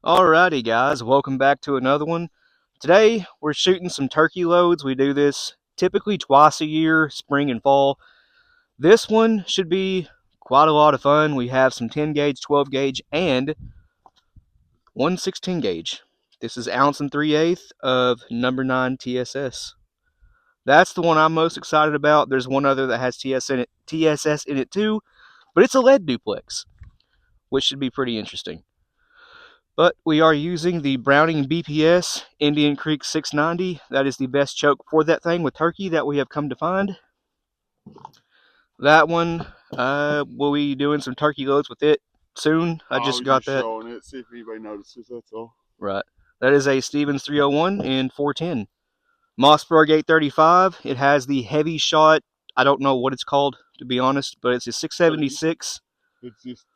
Alrighty, guys, welcome back to another one. Today, we're shooting some turkey loads. We do this typically twice a year, spring and fall. This one should be quite a lot of fun. We have some 10 gauge, 12 gauge, and one 16 gauge. This is ounce and 3/8 of number 9 TSS. That's the one I'm most excited about. There's one other that has TSS in it too, but it's a lead duplex, which should be pretty interesting. But we are using the Browning BPS Indian Creek 690. That is the best choke for that thing with turkey that we have come to find. That one, we'll be doing some turkey loads with it soon. I just got that. Showing it, see if anybody notices, that's all. Right. That is a Stevens 301 in 410. Mossberg 835. It has the heavy shot. I don't know what it's called, to be honest, but it's a 676. It's just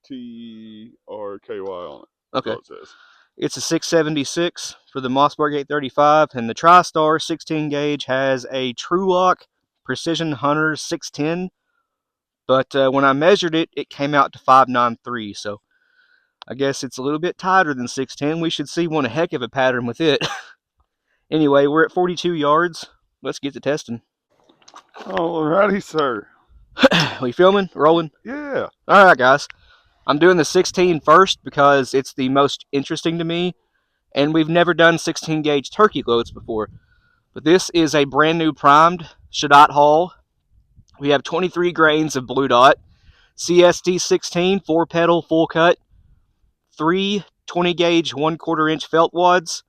TRKY on it. Okay. That's all it says. It's a 676 for the Mossberg 835, and the TriStar 16 gauge has a TrueLock Precision Hunter 610. But when I measured it, it came out to 593. So I guess it's a little bit tighter than 610. We should see one heck of a pattern with it. Anyway, we're at 42 yards. Let's get to testing. Alrighty, sir. We filming? Rolling? Yeah. All right, guys. I'm doing the 16 first because it's the most interesting to me, and we've never done 16 gauge turkey loads before. But this is a brand new primed Shadot Hall. We have 23 grains of blue dot, CST 16 4 pedal full cut, 3 20 gauge 1/4 inch felt wads,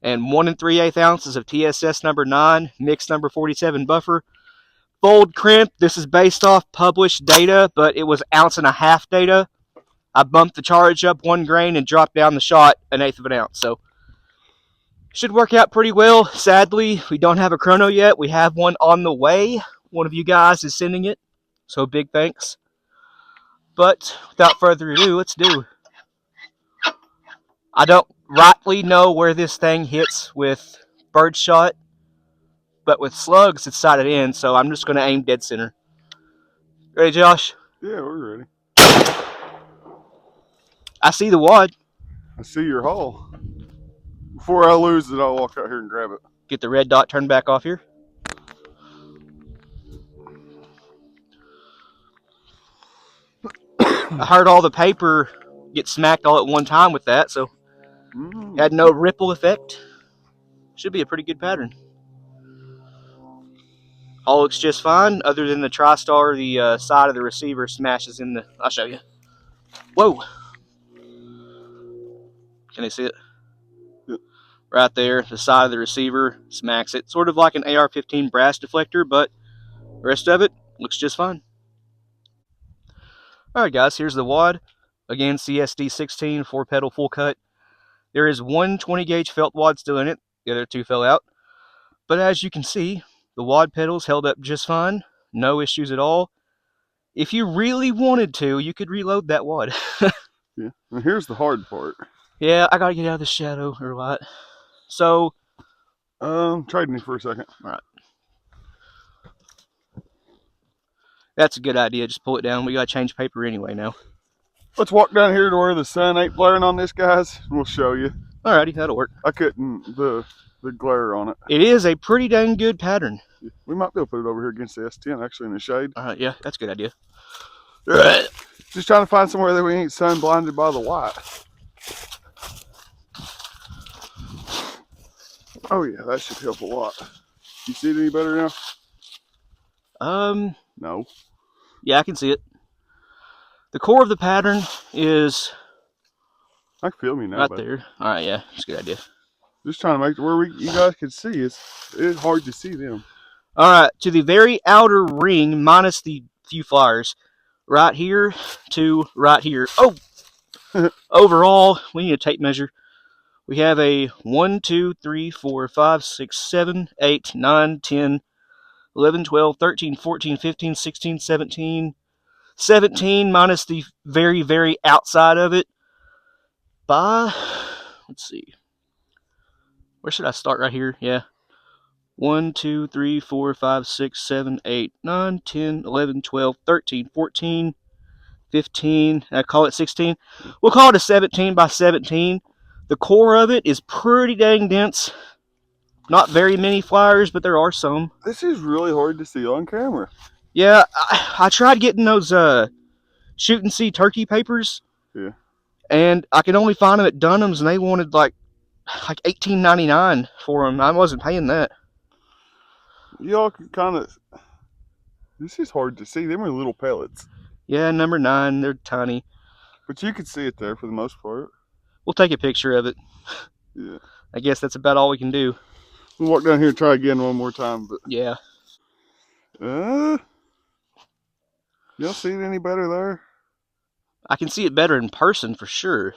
and 1 3/8 ounces of TSS number 9 mix number 47 buffer. Fold crimp. This is based off published data, but it was 1.5 ounce data. I bumped the charge up 1 grain and dropped down the shot 1/8 of an ounce. So should work out pretty well. Sadly, we don't have a chrono yet. We have one on the way. One of you guys is sending it, so big thanks. But without further ado, let's do. I don't rightly know where this thing hits with birdshot, but with slugs it's sighted in, so I'm just going to aim dead center. Ready, Josh? Yeah, we're ready. I see the wad. I see your hole. Before I lose it, I'll walk out here and grab it. Get the red dot turned back off here. I heard all the paper get smacked all at one time with that, so had no ripple effect. Should be a pretty good pattern. All looks just fine, other than the TriStar, the side of the receiver smashes in the... I'll show you. Whoa! Can they see it? Yep. Right there, the side of the receiver smacks it. Sort of like an AR-15 brass deflector, but the rest of it looks just fine. Alright guys, here's the wad. Again, CSD 16, 4 pedal full cut. There is one 20 gauge felt wad still in it. The other 2 fell out. But as you can see, the wad pedals held up just fine. No issues at all. If you really wanted to, you could reload that wad. Yeah. And here's the hard part. Yeah, I gotta get out of the shadow or what. So, trading me for a second. Alright. That's a good idea. Just pull it down. We gotta change paper anyway now. Let's walk down here to where the sun ain't blaring on this, guys. We'll show you. Alrighty, that'll work. I couldn't, the glare on it. It is a pretty dang good pattern. We might be able to put it over here against the S10, actually, in the shade. Alright, yeah, that's a good idea. Just trying to find somewhere that we ain't sun blinded by the white. Oh yeah, that should help a lot. You see it any better now? No. Yeah, I can see it. The core of the pattern is I can feel me now. right there. Alright, yeah, that's a good idea. Just trying to make it where you guys can see. It's hard to see them. Alright, to the very outer ring, minus the few flyers. Right here to right here. Oh! Overall, we need a tape measure. We have a 1, 2, 3, 4, 5, 6, 7, 8, 9, 10, 11, 12, 13, 14, 15, 16, 17. 17 minus the very, very outside of it. By, let's see. Where should I start? Right here? Yeah. 1, 2, 3, 4, 5, 6, 7, 8, 9, 10, 11, 12, 13, 14, 15. I call it 16. We'll call it a 17 by 17. The core of it is pretty dang dense. Not very many flyers, but there are some. This is really hard to see on camera. Yeah, I tried getting those shoot and see turkey papers. Yeah. And I could only find them at Dunham's, and they wanted like $18.99 for them. I wasn't paying that. Y'all can kind of. This is hard to see. Them are little pellets. Yeah, number 9, they're tiny. But you can see it there for the most part. We'll take a picture of it. Yeah. I guess that's about all we can do. We'll walk down here and try again one more time. But Yeah. Y'all see it any better there? I can see it better in person for sure.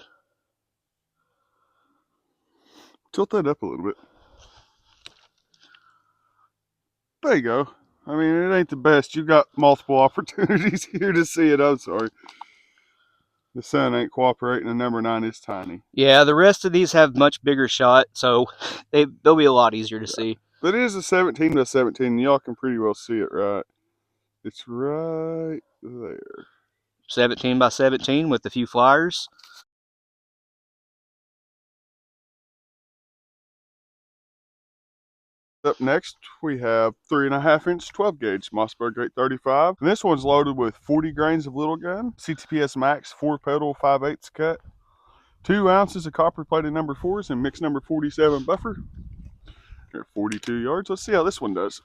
Tilt that up a little bit. There you go. I mean, it ain't the best. You've got multiple opportunities here to see it. I'm sorry. The sun ain't cooperating, and number 9 is tiny. Yeah, the rest of these have much bigger shot, so they'll be a lot easier to see. But it is a 17 by 17, and y'all can pretty well see it, right? It's right there. 17 by 17 with a few flyers. Up next, we have 3.5 inch 12 gauge Mossberg 835. And this one's loaded with 40 grains of little gun, CTPS Max 4 pedal 5/8 cut, 2 ounces of copper plated number 4s, and mixed number 47 buffer. Here at 42 yards. Let's see how this one does.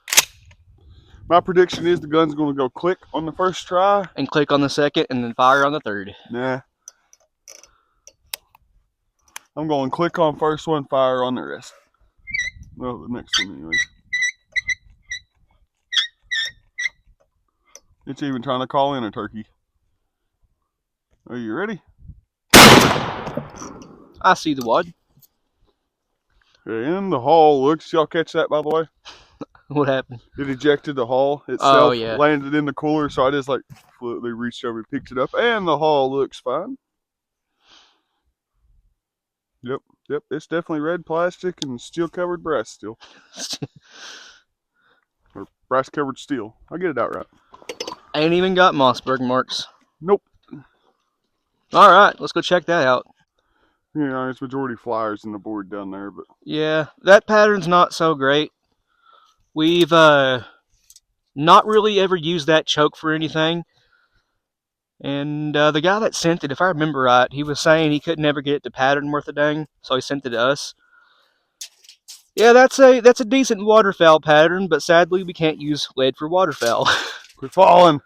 My prediction is the gun's going to go click on the first try. And click on the second, and then fire on the third. Nah. I'm going click on first one, fire on the rest. Well, the next one anyway. It's even trying to call in a turkey. Are you ready? I see the wad. And the hull looks, y'all catch that by the way? What happened? It ejected the hull itself, yeah. landed in the cooler, so I just like fluently reached over and picked it up, and the hull looks fine. Yep, it's definitely red plastic and steel covered brass steel. Or brass covered steel. I'll get it out right. Ain't even got Mossberg marks. Nope. Alright, let's go check that out. You know, there's majority flyers in the board down there, but Yeah, that pattern's not so great. We've not really ever used that choke for anything. And the guy that sent it, if I remember right, he was saying he could never get it to pattern worth a dang, so he sent it to us. Yeah, that's a decent waterfowl pattern, but sadly we can't use lead for waterfowl. quit falling.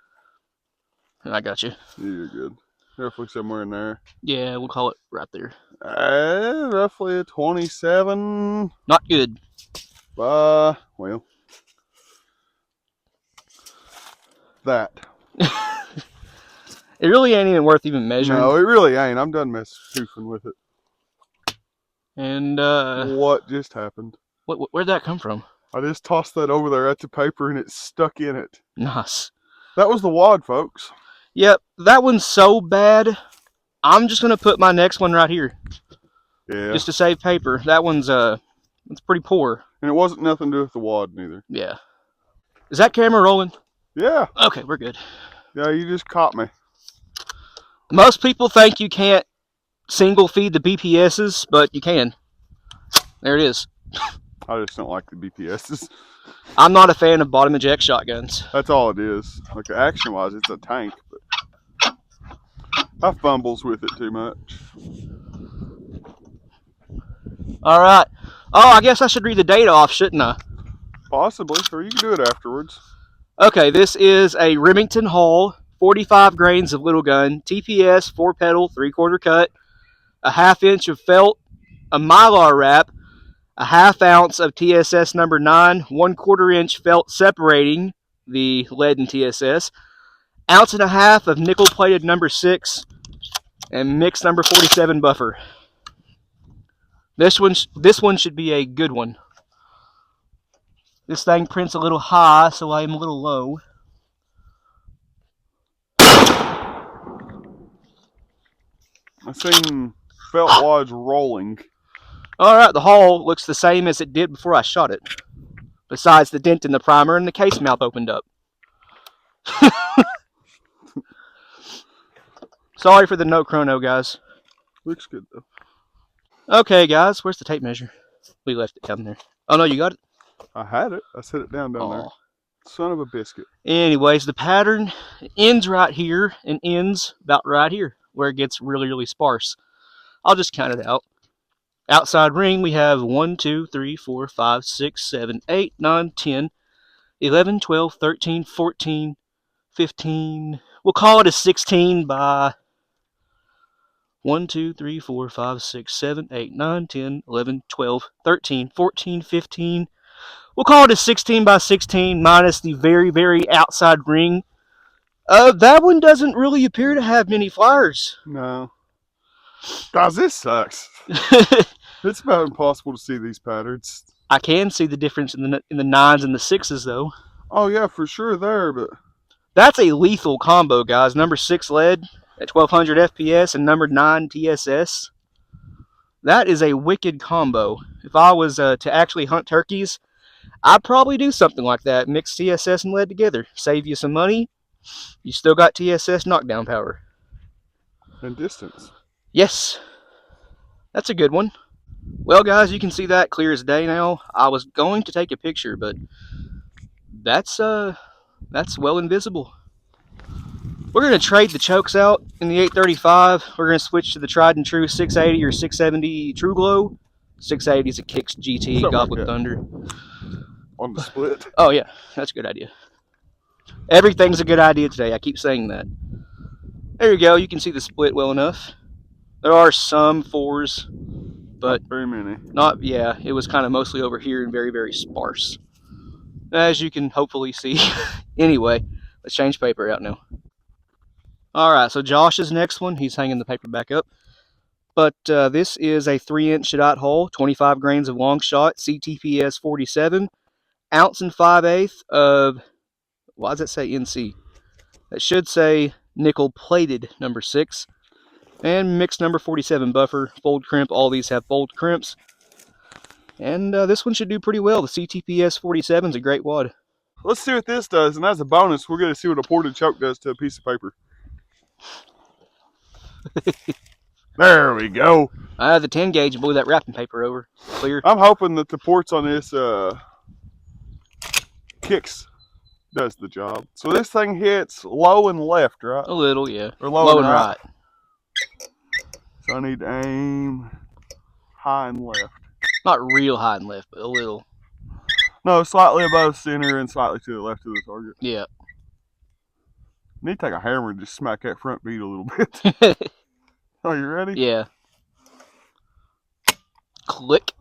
I got you. Yeah, you're good. Roughly somewhere in there. Yeah, we'll call it right there. Roughly a 27. Not good. Well, that. It really ain't even worth even measuring. No, it really ain't. I'm done goofing with it. And what just happened? Where'd that come from? I just tossed that over there at the paper and it's stuck in it. Nice. That was the wad, folks. Yep, that one's so bad. I'm just gonna put my next one right here. Yeah. Just to save paper. That one's it's pretty poor. And it wasn't nothing to do with the wad neither. Yeah. Is that camera rolling? Yeah. Okay, we're good. Yeah, you just caught me. Most people think you can't single feed the BPSs, but you can. There it is. I just don't like the BPSs. I'm not a fan of bottom eject shotguns. That's all it is. Like action-wise, it's a tank, but I fumbles with it too much. All right. Oh, I guess I should read the date off, shouldn't I? Possibly, or you can do it afterwards. Okay, this is a Remington Hall, 45 grains of little gun, TPS, 4 pedal, 3/4 cut, a 1/2 inch of felt, a Mylar wrap, a 1/2 ounce of TSS number 9, 1/4 inch felt separating the lead and TSS, 1.5 ounces of nickel plated number 6, and mixed number 47 buffer. This one should be a good one. This thing prints a little high, so I am a little low. I've seen felt wads rolling. Alright, the hull looks the same as it did before I shot it. Besides the dent in the primer and the case mouth opened up. Sorry for the no chrono, guys. Looks good though. Okay, guys, where's the tape measure? We left it down there. Oh no, you got it? I had it. I set it down there. Oh. Son of a biscuit. Anyways, the pattern ends right here and ends about right here, where it gets really, really sparse. I'll just count it out. Outside ring, we have 1, 2, 3, 4, 5, 6, 7, 8, 9, 10, 11, 12, 13, 14, 15. We'll call it a 16 by 1, 2, 3, 4, 5, 6, 7, 8, 9, 10, 11, 12, 13, 14, 15. We'll call it a 16 by 16 minus the very, very outside ring. That one doesn't really appear to have many flowers. No. Guys, this sucks. It's about impossible to see these patterns. I can see the difference in the 9s and the 6s, though. Oh, yeah, for sure there, but... That's a lethal combo, guys. Number 6 lead at 1200 FPS and number 9 TSS. That is a wicked combo. If I was to actually hunt turkeys, I'd probably do something like that. Mix TSS and lead together. Save you some money. You still got TSS knockdown power. And distance. Yes. That's a good one. Well, guys, you can see that clear as day now. I was going to take a picture, but that's well invisible. We're going to trade the chokes out in the 835. We're going to switch to the tried and true 680 or 670 True Glow. 680 is a Kicks GT Something Goblet like that. Thunder. On the split. Oh, yeah, that's a good idea. Everything's a good idea today. I keep saying that. There you go. You can see the split well enough. There are some 4s, but not very many. Yeah, it was kind of mostly over here and very, very sparse, as you can hopefully see. Anyway, let's change paper out now. Alright, so Josh's next one, he's hanging the paper back up. But this is a 3-inch shadot hole, 25 grains of long shot, CTPS 47, ounce and 5/8 of, why does it say NC? That should say nickel plated number 6. And mixed number 47 buffer, fold crimp, all these have fold crimps. And this one should do pretty well. The CTPS 47 is a great wad. Let's see what this does, and as a bonus, we're going to see what a ported choke does to a piece of paper. There we go. The 10 gauge blew that wrapping paper over. Clear. I'm hoping that the ports on this Kicks does the job. So this thing hits low and left, right? A little, yeah. Or low and right. So I need to aim high and left. Not real high and left, but a little. No, slightly above center and slightly to the left of the target. Yeah. I need to take a hammer and just smack that front bead a little bit. Are you ready? Yeah. Click.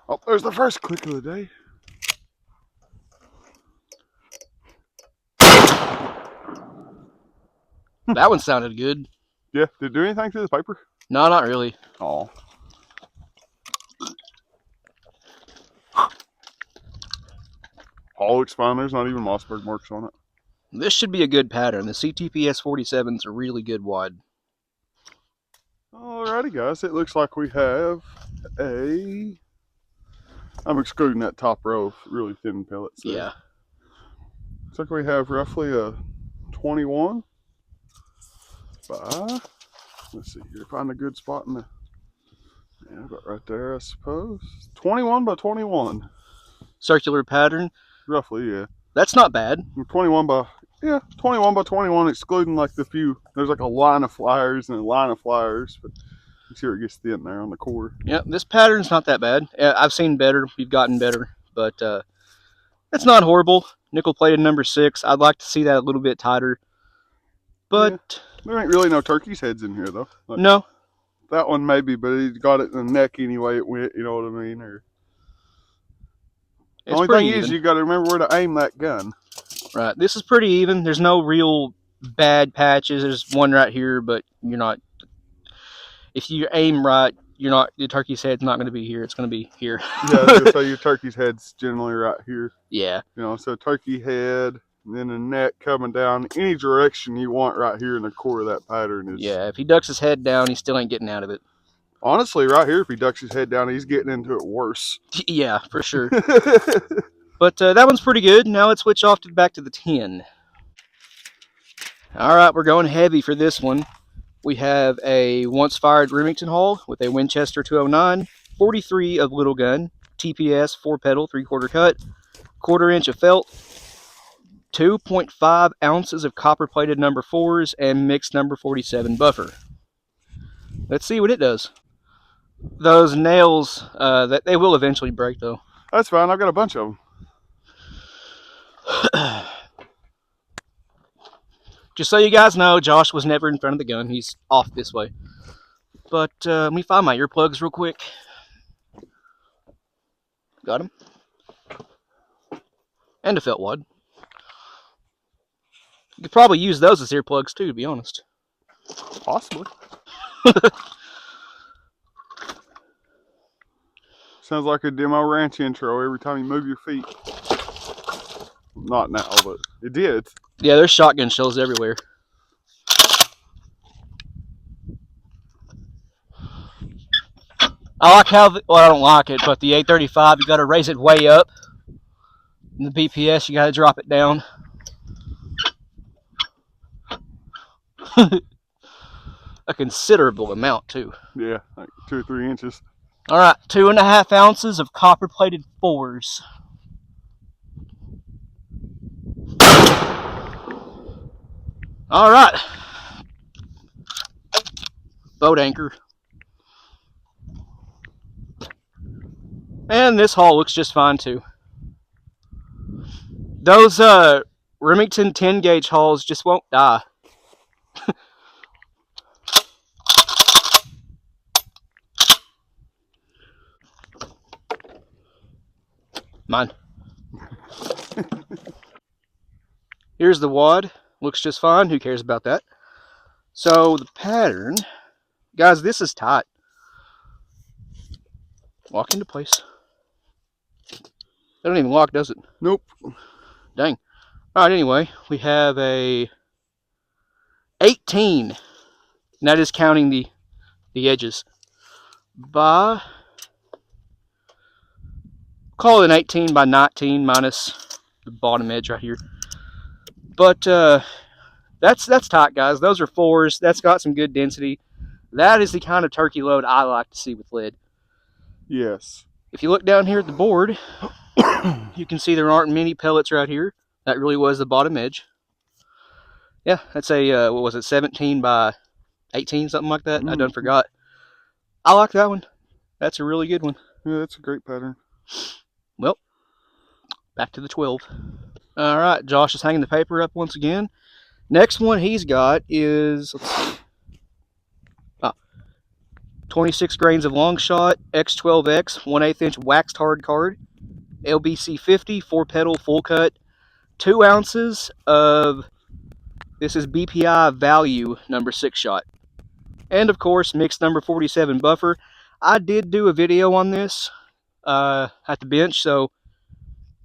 Oh, there's the first click of the day. That one sounded good. Yeah, did it do anything to the paper? No, not really. Oh. All looks fine. There's not even Mossberg marks on it. This should be a good pattern. The CTPS 47 is a really good wad. Alrighty, guys. It looks like we have a... I'm excluding that top row of really thin pellets there. Yeah. Looks like we have roughly a 21 by... Let's see here. Find a good spot in the... Yeah, about right there, I suppose. 21 by 21. Circular pattern. Roughly, yeah. That's not bad. 21 by 21 excluding like the few, there's like a line of flyers and a line of flyers, but you see where it gets thin there on the core. Yeah, this pattern's not that bad. I've seen better. We've gotten better, but it's not horrible. Nickel plated number 6. I'd like to see that a little bit tighter, but yeah. There ain't really no turkey's heads in here though. Like, no. That one maybe, but he's got it in the neck anyway. It went, you know what I mean? Or the only thing even. is you got to remember where to aim that gun. Right. This is pretty even. There's no real bad patches. There's one right here, but you're not. If you aim right, you're not. The turkey's head's not going to be here. It's going to be here. Yeah. So your turkey's head's generally right here. Yeah. You know, so turkey head, and then the neck coming down any direction you want right here in the core of that pattern is. Yeah. If he ducks his head down, he still ain't getting out of it. Honestly, right here, if he ducks his head down, he's getting into it worse. Yeah, for sure. But that one's pretty good. Now let's switch back to the 10. All right, we're going heavy for this one. We have a once fired Remington Hall with a Winchester 209, 43 of little gun, TPS 4 pedal 3/4 cut, 1/4 inch of felt, 2.5 ounces of copper plated number 4s, and mixed number 47 buffer. Let's see what it does. Those nails, that they will eventually break though. That's fine. I've got a bunch of them. Just so you guys know, Josh was never in front of the gun. He's off this way. But let me find my earplugs real quick. Got them. And a felt wad. You could probably use those as earplugs too, to be honest. Possibly. Sounds like a demo ranch intro every time you move your feet. Not now, but it did. Yeah, there's shotgun shells everywhere. I like how, well, I don't like it, but the 835, you got to raise it way up. And the BPS, you got to drop it down. A considerable amount, too. Yeah, like 2 or 3 inches. All right, 2.5 ounces of copper-plated 4s. All right. Boat anchor. And this haul looks just fine, too. Those Remington 10 gauge hauls just won't die. Mine. Here's the wad. Looks just fine. Who cares about that? So the pattern, guys, this is tight. Lock into place. That don't even lock, does it? Nope. Dang. All right. Anyway, we have a 18. And that is counting the edges. By, call it an 18 by 19 minus the bottom edge right here. But that's tight, guys. Those are 4s. That's got some good density. That is the kind of turkey load I like to see with lead. Yes. If you look down here at the board, you can see there aren't many pellets right here. That really was the bottom edge. Yeah, that's a, what was it, 17 by 18, something like that? I done forgot. I like that one. That's a really good one. Yeah, that's a great pattern. Well, back to the 12. All right, Josh is hanging the paper up once again. Next one he's got is, let's see, 26 grains of long shot, X12X, 1/8 inch waxed hard card, LBC 50, 4 pedal, full cut, 2 ounces of, this is BPI value number 6 shot. And of course, mixed number 47 buffer. I did do a video on this at the bench, so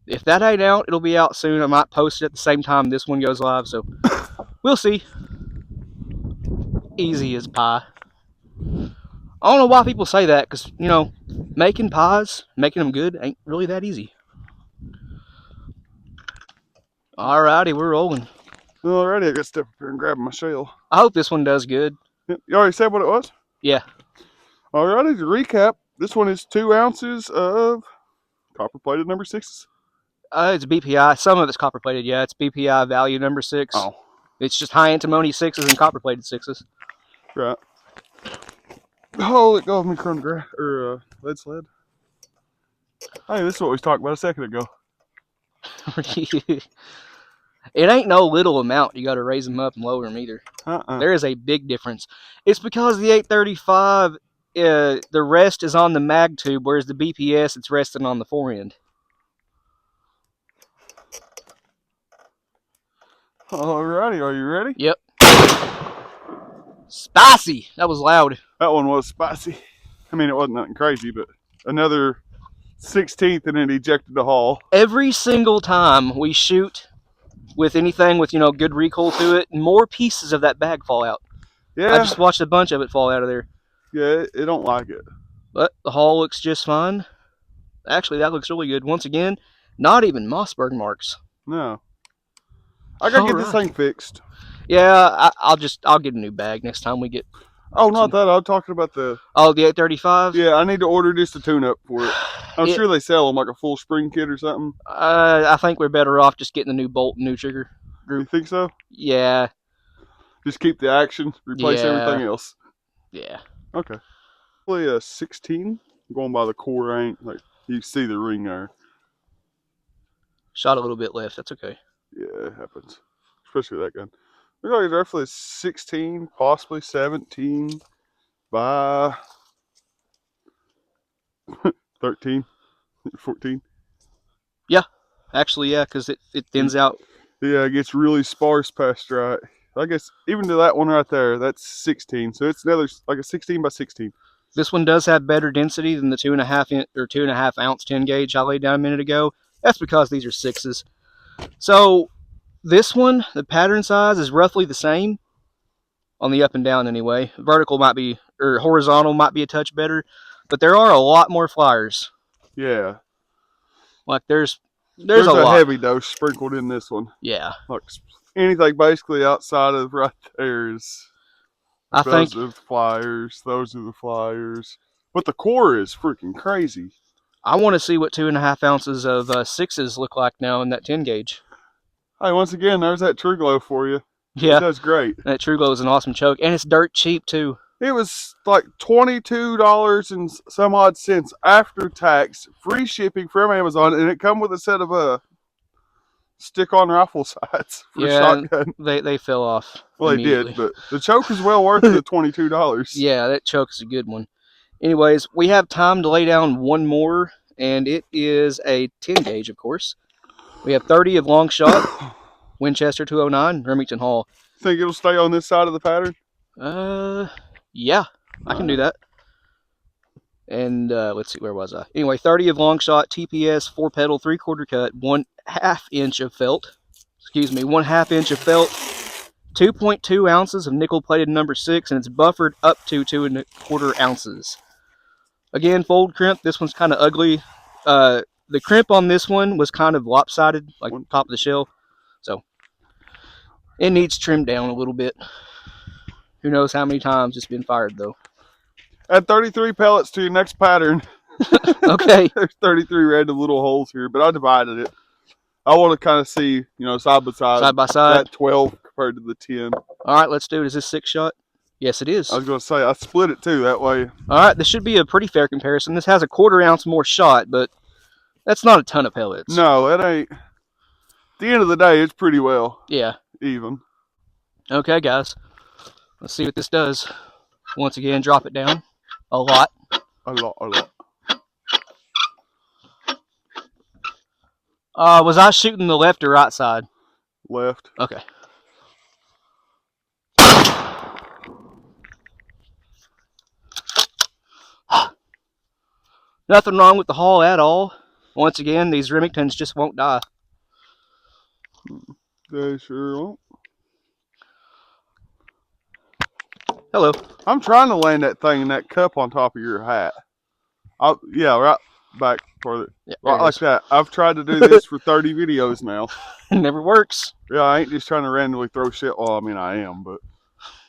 if that ain't out, it'll be out soon. I might post it at the same time this one goes live, so we'll see. Easy as pie. I don't know why people say that, because, you know, making pies, making them good, ain't really that easy. Alrighty, we're rolling. Alrighty, I got to step up here and grab my shell. I hope this one does good. You already said what it was? Yeah. Alrighty, to recap, this one is 2 ounces of copper plated number 6s. It's BPI. Some of it's copper plated. Yeah, it's BPI value number 6. Oh. It's just high antimony 6s and copper plated 6s. Right. Oh, let go of me, lead sled. Hey, this is what we talked about a second ago. It ain't no little amount. You got to raise them up and lower them either. There is a big difference. It's because the 835, the rest is on the mag tube, whereas the BPS, it's resting on the forend. Alrighty, are you ready? Yep. Spicy. That was loud. That one was spicy. I mean, it wasn't nothing crazy, but another 16th and it ejected the hull. Every single time we shoot with anything with, you know, good recoil to it, more pieces of that bag fall out. Yeah. I just watched a bunch of it fall out of there. Yeah, it don't like it. But the hull looks just fine. Actually, that looks really good. Once again, not even Mossberg marks. No. I gotta get this thing fixed. Yeah, I'll get a new bag next time we get Oh, not some. that. I'm talking about the. Oh, the 835. Yeah, I need to order just a tune-up for it. I'm It. sure they sell them like a full spring kit or something. I think we're better off just getting a new bolt and new trigger You group. think so? Yeah. Just keep the action, replace Yeah. everything else. Yeah. Okay. Probably a 16. Going by the core, ain't like you see the ring there. Shot a little bit left. That's okay. Yeah, it happens, especially with that gun. Looks like it's roughly 16, possibly 17 by 13, 14. Yeah. Actually, yeah, because it thins out. Yeah, it gets really sparse past right. I guess even to that one right there, that's 16. So it's another like a 16 by 16. This one does have better density than the 2.5 ounce 10 gauge I laid down a minute ago. That's because these are sixes. So this one, the pattern size is roughly the same on the up and down anyway. Vertical might be, or horizontal might be a touch better, but there are a lot more flyers. Yeah. Like there's a There's a lot. heavy dose sprinkled in this one. Yeah. Like anything basically outside of right there is. I Like those think are the flyers. Those are the flyers. But the core is freaking crazy. I want to see what 2.5 ounces of sixes look like now in that 10 gauge. Hey, once again, there's that True Glow for you. It Yeah, does great. that True Glow is an awesome choke, and it's dirt cheap too. It was like $22 and some odd cents after tax, free shipping from Amazon, and it come with a set of stick-on rifle sights for Yeah, shotgun. they fell off Well, they did, immediately. but the choke is well worth the $22. Yeah, that choke is a good one. Anyways, we have time to lay down one more, and it is a 10 gauge, of course. We have 30 of long shot, Winchester 209, Remington Hall. Think it'll stay on this side of the pattern? Yeah, I can do that. And let's see, where was I? Anyway, 30 of long shot, TPS, 4 pedal, 3/4 cut, 1/2 inch of felt. Excuse me, 1/2 inch of felt, 2.2 ounces of nickel plated number 6, and it's buffered up to 2.25 ounces. Again, fold crimp. This one's kind of ugly. The crimp on this one was kind of lopsided, like top of the shell. So it needs trimmed down a little bit. Who knows how many times it's been fired, though. Add 33 pellets to your next pattern. Okay. There's 33 random little holes here, but I divided it. I want to kind of see, side by Side by side. that 12 compared to the 10. All right, let's do it. Is this 6 shot? Yes, it is. I was going to say, I split it too, that way. All right, this should be a pretty fair comparison. This has a 1/4 ounce more shot, but that's not a ton of pellets. No, that ain't. At the end of the day, it's pretty well Yeah. even. Okay, guys. Let's see what this does. Once again, drop it down. A lot. A lot. Was I shooting the left or right side? Left. Okay. Nothing wrong with the hull at all. Once again, these Remingtons just won't die. They sure won't. Hello. I'm trying to land that thing in that cup on top of your hat. Yeah, right back further. Yeah, right like that. I've tried to do this for 30 videos now. It never works. Yeah, I ain't just trying to randomly throw shit. Well, I mean, I am, but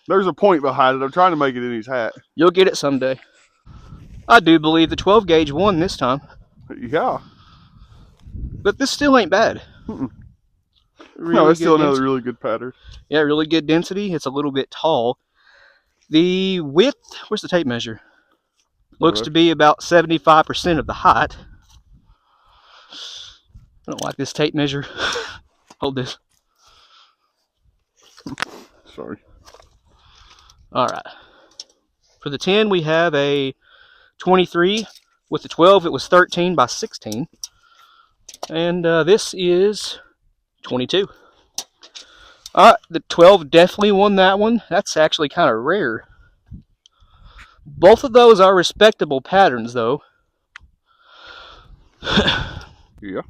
there's a point behind it. I'm trying to make it in his hat. You'll get it someday. I do believe the 12 gauge won this time. Yeah. But this still ain't bad. Really no, it's still another really good pattern. Yeah, really good density. It's a little bit tall. The width, where's the tape measure? Looks to be about 75% of the height. I don't like this tape measure. Hold this. Sorry. All right. For the 10, we have a 23. With the 12, it was 13 by 16. And this is 22. All right, the 12 definitely won that one. That's actually kind of rare. Both of those are respectable patterns, though. Yeah.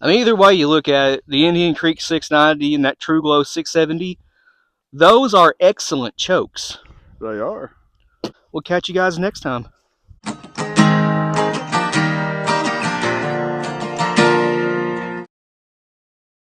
I mean, either way you look at it, the Indian Creek 690 and that True Glow 670, those are excellent chokes. They are. We'll catch you guys next time.